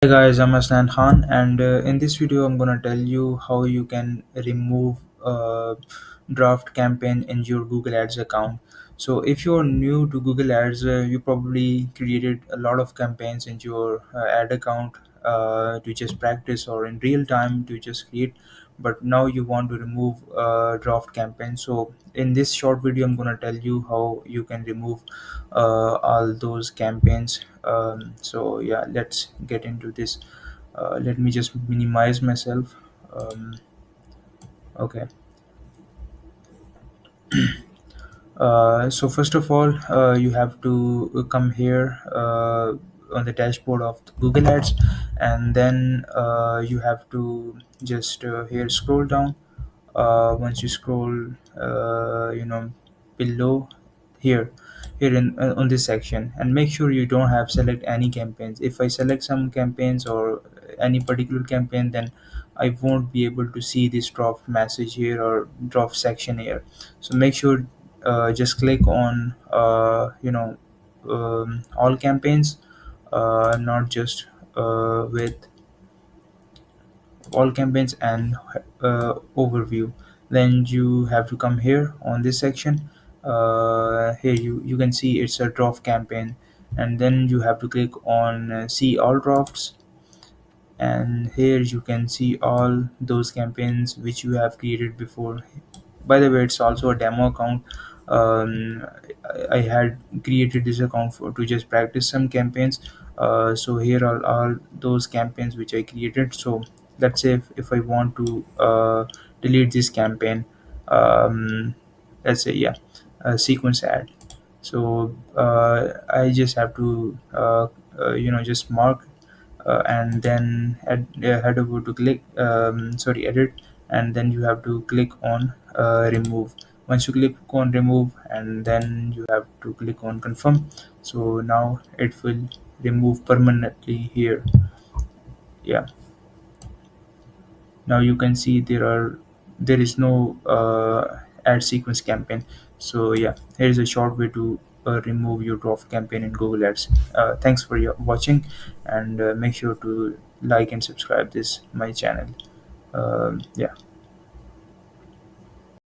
Hey guys, I'm Aslan Khan, and in this video, I'm gonna tell you how you can remove draft campaign in your Google Ads account. So, if you're new to Google Ads, you probably created a lot of campaigns in your ad account to just practice or in real time to just create. But now you want to remove draft campaign. So, in this short video, I'm gonna tell you how you can remove all those campaigns. So yeah, let's get into this. Let me just minimize myself. Okay. So first of all, you have to come here on the dashboard of Google Ads, and then you have to just here scroll down. Once you scroll, below here, on this section, and make sure you don't have select any campaigns. If I select some campaigns or any particular campaign, then I won't be able to see this draft message here or draft section here. So make sure just click on all campaigns, not just with all campaigns and overview. Then you have to come here on this section. Here you can see it's a draft campaign, and then you have to click on see all drafts, and here you can see all those campaigns which you have created before. By the way, it's also a demo account. I had created this account to just practice some campaigns. So here are all those campaigns which I created. So let's say if I want to delete this campaign, um, let's say, yeah, a sequence ad. So I just have to just mark, and then head over to click edit, and then you have to click on remove. Once you click on remove, and then you have to click on confirm. So now it will remove permanently here. Yeah, now you can see there is no ad sequence campaign. So yeah, here is a short way to remove your draft campaign in Google Ads. Thanks for your watching, and make sure to like and subscribe this my channel. Yeah.